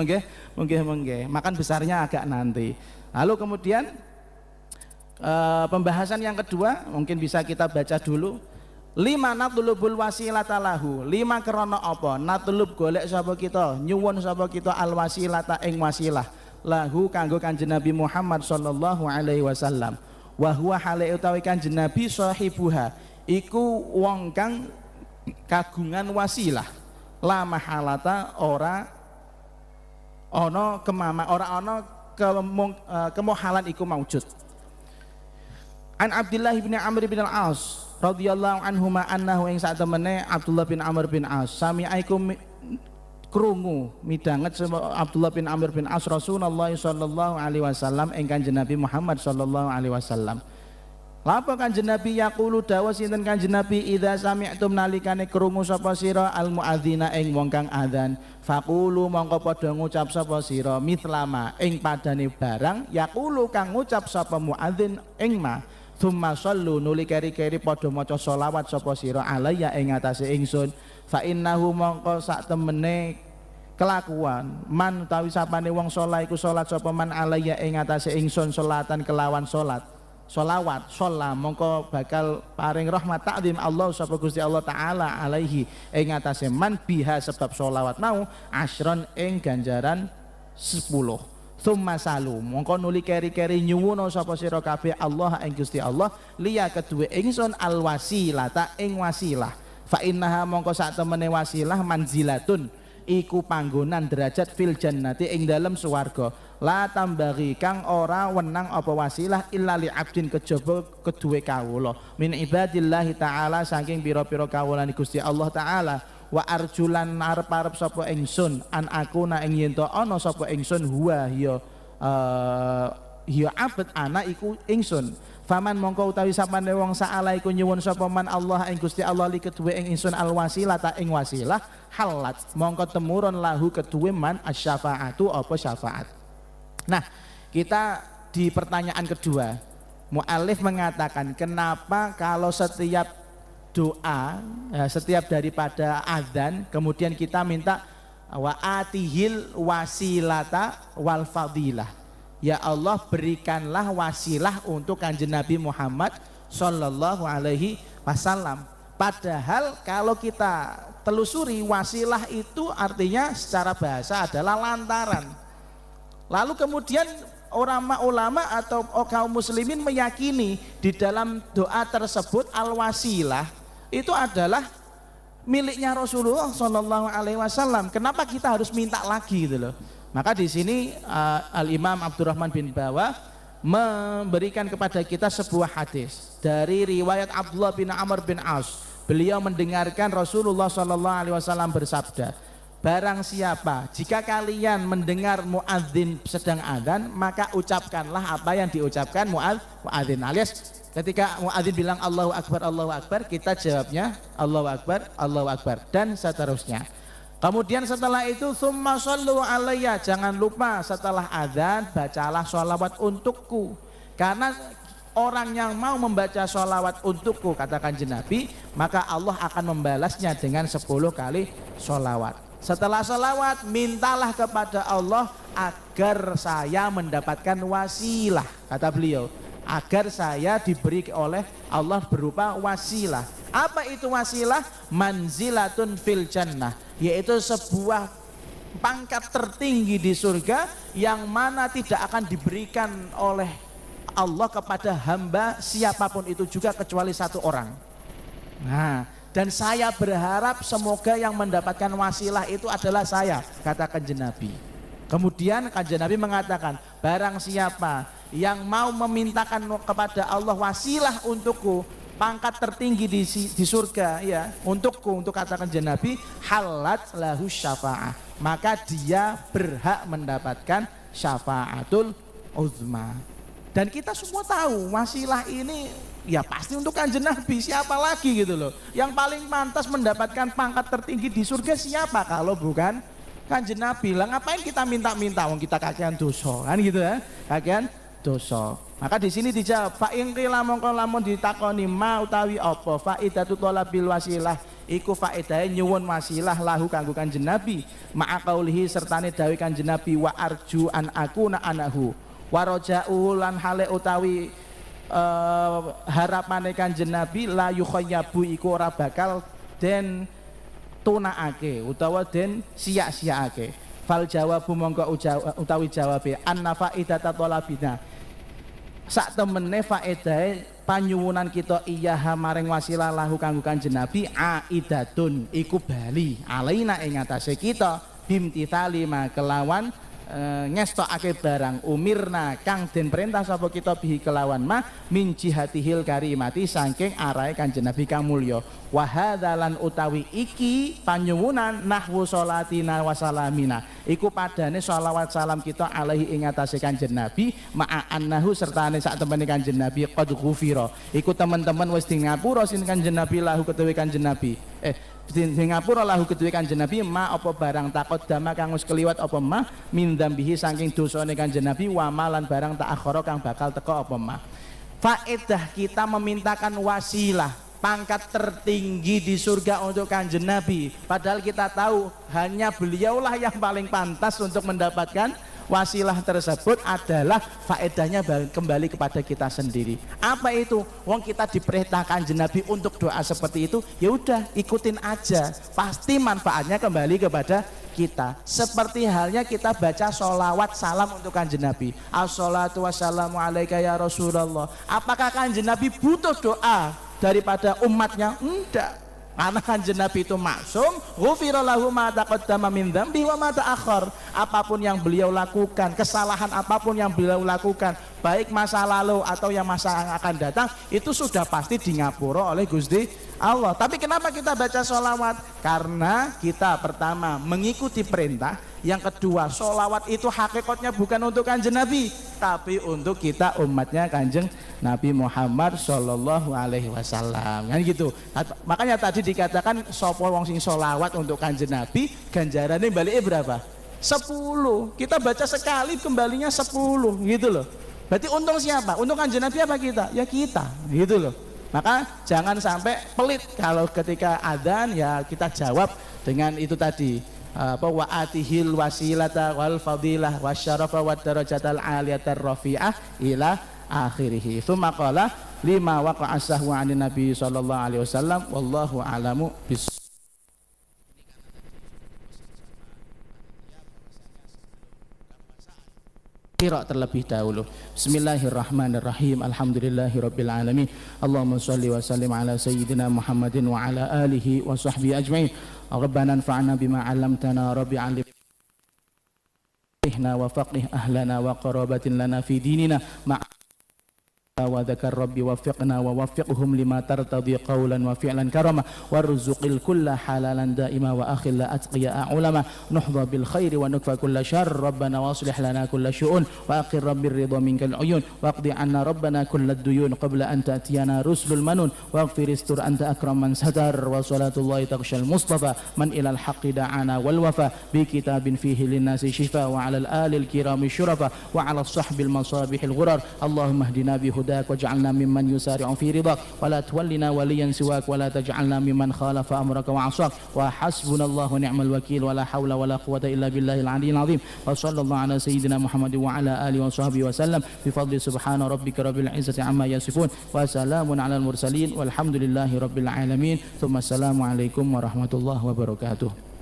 menggeh-menggeh. Makan besarnya agak nanti. Lalu kemudian pembahasan yang kedua mungkin bisa kita baca dulu. 5 natulubul wasilata lahu. 5 krana apa? Natulub golek sapa kita, nyuwun sapa kita al wasilata ing wasilah lahu kanggo Kanjeng Nabi Muhammad sallallahu alaihi wasallam. Wa huwa hale utawi Kanjeng Nabi sahibuha, iku wong kang kagungan wasilah, la mahalata ora ana kemohalan iku maujud. An Abdullah bin Amr bin Al-As radhiyallahu anhuma annahu ing sak temene Abdullah bin Amr bin As sami'aikum krungu midanget Abdullah bin Amr bin As Rasulullah sallallahu alaihi wasallam ing Kanjeng Nabi Muhammad sallallahu alaihi wasallam Lapa Kanjeng Nabi yaqulu dawa sinten Kanjeng Nabi idza sami'tum nalikane krungu sapa sira al muadzina ing wong kang adzan faqulu mongko padha ngucap sapa sira mitlama ing padane barang yaqulu kang ngucap sapa muadzin ing ma tsumma shallu nuli keri-keri padha maca selawat sapa sira alayya ing atase ingsun fa innahu mongko sak temene kelakuan man utawi sapane wong saleh iku salat sapa man alayya ing atase ingsun salatan kelawan salat sholawat sholla mongko bakal paring rahmat ta'zim Allah sapa Gusti Allah taala alaihi ing atase man biha sebab sholawat mau asyron ing ganjaran 10 tsumma salu mongko nuli keri-keri nyuwun sapa sira kabeh Allah ing Gusti Allah liya kedue ingsun al wasilata ing wasilah fa innaha mongko sak temene wasilah manzilatun iku panggonan derajat fil jannati ing dalem swarga la tambagi kang ora wenang apa wasilah illa li abdin kejaba kedue kawula min ibadillahi taala saking pira-pira kawulane Gusti Allah taala wa arjulan arep-arep sapa ingsun an akuna ing yen to ana sapa ingsun huwa ya abad ana iku ingsun faman mongko utawi sapane wong saala iku nyuwun sapa man Allah ing Gusti Allah li kedue ing ingsun al wasilah ta ing wasilah halat mongko temurun lahu kedue man asyafaatu apa syafaat. Nah, kita di pertanyaan kedua, mu'alif mengatakan kenapa kalau setiap doa, setiap daripada adzan, kemudian kita minta wa atihil wasilata wal fadilah. Ya Allah berikanlah wasilah untuk Kanjeng Nabi Muhammad sallallahu alaihi wasallam. Padahal kalau kita telusuri wasilah itu artinya secara bahasa adalah lantaran. Lalu kemudian ulama atau kaum muslimin meyakini di dalam doa tersebut al-wasilah itu adalah miliknya Rasulullah Shallallahu Alaihi Wasallam. Kenapa kita harus minta lagi gitu loh? Maka di sini Al-Imam Abdurrahman bin Bawah memberikan kepada kita sebuah hadis dari riwayat Abdullah bin Amr bin As. Beliau mendengarkan Rasulullah Shallallahu Alaihi Wasallam bersabda, barang siapa jika kalian mendengar muadzin sedang adzan maka ucapkanlah apa yang diucapkan muadzin alias ketika muadzin bilang Allahu Akbar kita jawabnya Allahu Akbar dan seterusnya. Kemudian setelah itu summa shallu alayya, jangan lupa setelah adzan bacalah sholawat untukku, karena orang yang mau membaca sholawat untukku kata Kanjeng Nabi maka Allah akan membalasnya dengan 10 kali sholawat. Setelah sholawat mintalah kepada Allah agar saya mendapatkan wasilah, kata beliau, agar saya diberi oleh Allah berupa wasilah. Apa itu wasilah? Manzilatun fil jannah, yaitu sebuah pangkat tertinggi di surga yang mana tidak akan diberikan oleh Allah kepada hamba siapapun itu juga kecuali satu orang. Nah, dan saya berharap semoga yang mendapatkan wasilah itu adalah saya, kata Kanjeng Nabi. Kemudian Kanjeng Nabi mengatakan, barang siapa yang mau memintakan kepada Allah wasilah untukku, pangkat tertinggi di surga ya, untukku, untuk kata Kanjeng Nabi, halat lahu syafa'ah, maka dia berhak mendapatkan syafaatul uzma. Dan kita semua tahu wasilah ini ya pasti untuk Kanjeng Nabi, siapa lagi gitu loh. Yang paling pantas mendapatkan pangkat tertinggi di surga siapa kalau bukan Kanjeng Nabi. Lah ngapain kita minta-minta wong kita kakean dosa kan gitu ya. Kakean dosa. Maka di sini dijawab fa in qila mongko lamun ditakoni ma utawi apa faidatu talabil wasilah iku faedahe nyuwun wasilah lahu kanggo Kanjeng Nabi ma'a qaulihi sertane dawuh Kanjeng Nabi wa arju an akuna anahu waraja'u lan hale utawi harapane Kanjeng Nabi la yukhayyabu iku ora bakal den tunaake utawa den sia-siaake. Fal jawabu mongko utawi jawabe anna faidata talabina sak temene faedahe panyuwunan kita iyaha maring wasilah lahu kanggo Kanjeng Nabi aidatun iku bali alaina ing atase kita bimtithali ma kelawan ngestokake barang umirna kang den perintah sapa kita bihi kelawan ma min jihatihil karimati saking arahe Kanjeng Nabi kang mulya wa hadzalan utawi iki panyuwunan nahwu sholatina wa salamina iku padane sholawat salam kita alaihi ing atase Kanjeng Nabi ma'a annahu sertane sak temene Kanjeng Nabi qad ghufira iku teman-teman wis di ngapura sin Kanjeng Nabi lahu ketuwe Kanjeng Nabi di ngapura lahu ketuwe Kanjeng Nabi ma apa barang takut dama kang wis keliwat apa ma min dzambihi saking dosane Kanjeng Nabi wa malan barang tak akhara kang bakal teka apa ma. Faedah kita memintakan wasilah pangkat tertinggi di surga untuk Kanjeng Nabi, padahal kita tahu hanya beliaulah yang paling pantas untuk mendapatkan wasilah tersebut. Adalah faedahnya kembali kepada kita sendiri. Apa itu? Wong kita diperintahkan Kanjeng Nabi untuk doa seperti itu, ya udah ikutin aja, pasti manfaatnya kembali kepada kita. Seperti halnya kita baca sholawat salam untuk Kanjeng Nabi, assalatu wassalamu alaika ya Rasulullah. Apakah Kanjeng Nabi butuh doa daripada umatnya? Enggak, karena Kanjeng Nabi itu maksum, ghufira lahu ma taqaddama min dzambi wa ma ta'akhkhar. Apapun yang beliau lakukan, kesalahan apapun yang beliau lakukan, baik masa lalu atau yang masa yang akan datang, itu sudah pasti di ngapura oleh Gusti Allah. Tapi kenapa kita baca sholawat? Karena kita pertama mengikuti perintah, yang kedua sholawat itu hakikatnya bukan untuk Kanjeng Nabi, tapi untuk kita umatnya Kanjeng Nabi Muhammad Sallallahu Alaihi Wasallam, kan gitu. Makanya tadi dikatakan sapa wong sing sholawat untuk Kanjeng Nabi ganjarannya baliknya berapa? 10. Kita baca sekali kembalinya 10 gitu loh. Berarti untung siapa? Untung Kanjeng Nabi apa kita? Ya kita gitu loh. Maka jangan sampai pelit kalau ketika adzan ya kita jawab dengan itu tadi apa wa atihil wasilata wal fadilah wasyarafa wad darajatal aliyatar rafi'ah ila akhirih. Tsumma qala lima waqa'a sahwa 'anin nabi sallallahu alaihi wasallam wallahu a'lamu bis. Qira terlebih dahulu. Bismillahirrahmanirrahim. Alhamdulillahirabbil alamin. Allahumma shalli wa sallim ala sayyidina Muhammadin wa ala alihi wa sahbihi ajmain. Rabbana anfa'na bima 'allamtana rabbi 'allimna wa faqih ahlana wa qarabatin lana fi dinina wa dzakar rabbi waffiqna wa waffiqhum lima tartadi qawlan wa fi'lan karama warzuqil kulla halalan daima wa akhil la atqiya ulama nuhdha bil khairi wa nukfa kulla syarr rabbana waslih lana kulla syu'un wa aqir rabbir ridha minkal uyun waqdi anna rabbana kullad duyun qabla an ta'tiyana rusulul manun waghfir istur anta akraman satar wa salatullahi taqshal mustafa man ilal haqqi da'ana wal wafa bi kitabin fihi linnasi shifa wa 'alal alil kirami syurafa wa 'alas sahbil masabihil ghurar Allahumma hdina bi هداك واجعلنا ممن يسارع في رضاك ولا تولنا وليا سواك ولا تجعلنا ممن خالف أمرك وعصاك وحسبنا الله ونعم الوكيل ولا حول ولا قوة إلا بالله العلي العظيم وصلى الله على سيدنا محمد وعلى آله وصحبه وسلم بفضل سبحان ربك رب العزة عما يصفون وسلام على المرسلين والحمد لله رب العالمين ثم السلام عليكم ورحمة الله وبركاته.